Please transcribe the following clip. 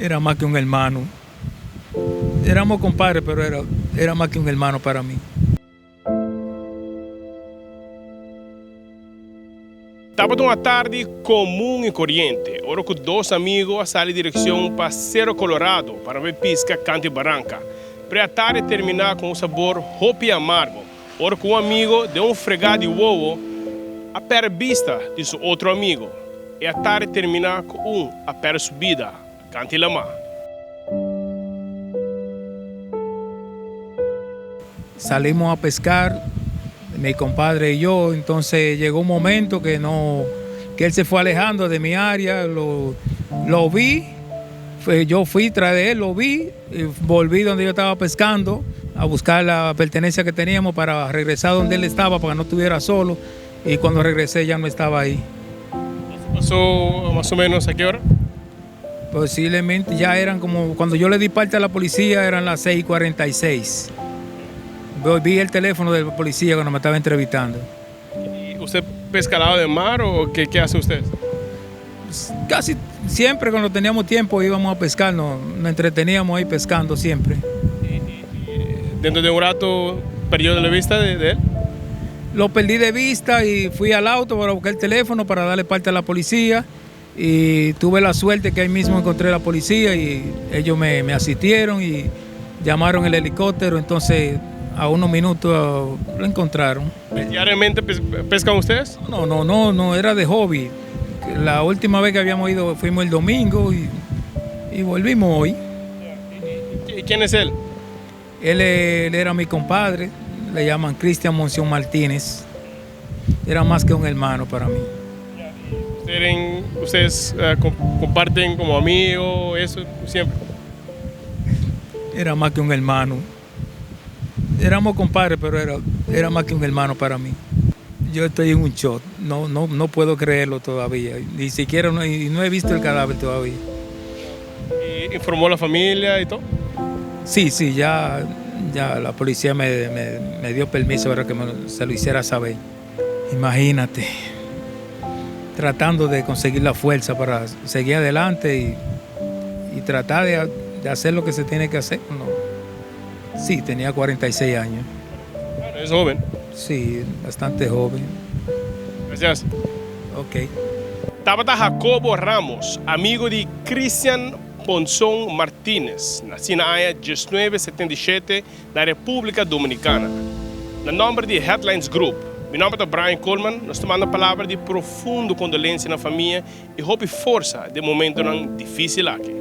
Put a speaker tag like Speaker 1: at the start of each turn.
Speaker 1: Era más que un hermano. Éramos compadres, pero era más que un hermano para mí.
Speaker 2: Estava uma tarde comum e corrente. Ora com dois amigos saem em direção para Cerro Colorado para ver pisca Cante Barranca. Para a tarde terminar com um sabor hope amargo. Ora com um amigo deu um fregado de ovo a pé vista de seu outro amigo. E a tarde terminar com a pé subida Cante Lama.
Speaker 1: Salimos a pescar, mi compadre y yo, entonces llegó un momento que él se fue alejando de mi área, lo vi, yo fui tras de él, lo vi, y volví donde yo estaba pescando a buscar la pertenencia que teníamos para regresar donde él estaba, para que no estuviera solo, y cuando regresé ya no estaba ahí.
Speaker 2: ¿Pasó más o menos a qué hora?
Speaker 1: Posiblemente ya eran como, cuando yo le di parte a la policía eran las 6:46. Vi el teléfono del policía cuando me estaba entrevistando.
Speaker 2: ¿Y usted pesca al lado del mar o qué hace usted?
Speaker 1: Casi siempre cuando teníamos tiempo íbamos a pescar, nos entreteníamos ahí pescando siempre.
Speaker 2: ¿Y dentro de un rato perdió de la vista de él?
Speaker 1: Lo perdí de vista y fui al auto para buscar el teléfono para darle parte a la policía y tuve la suerte que ahí mismo encontré a la policía y ellos me asistieron y llamaron el helicóptero, entonces a unos minutos lo encontraron.
Speaker 2: ¿Diariamente pescan ustedes?
Speaker 1: No, era de hobby. La última vez que habíamos ido fuimos el domingo y volvimos hoy.
Speaker 2: ¿Y quién es él?
Speaker 1: Él era mi compadre, le llaman Cristian Monción Martínez. Era más que un hermano para mí.
Speaker 2: ¿Ustedes comparten como amigos, eso siempre?
Speaker 1: Era más que un hermano. Éramos compadres, pero era más que un hermano para mí. Yo estoy en un shock, no puedo creerlo todavía, ni siquiera no he visto el cadáver todavía.
Speaker 2: ¿Y informó la familia y todo?
Speaker 1: Sí, ya la policía me dio permiso para que se lo hiciera saber. Imagínate, tratando de conseguir la fuerza para seguir adelante y tratar de hacer lo que se tiene que hacer. No. Sí, tenía 46 años.
Speaker 2: ¿Es joven?
Speaker 1: Sí, bastante joven.
Speaker 2: Gracias.
Speaker 1: Ok.
Speaker 2: Tabata Jacobo Ramos, amigo de Cristian Monzón Martínez, nacido na área 1977 da República Dominicana. No nome de Headlines Group, meu nome é Brian Coleman, nós tomamos a palavra de profundo condolência na família e hope força de momento não difícil aqui.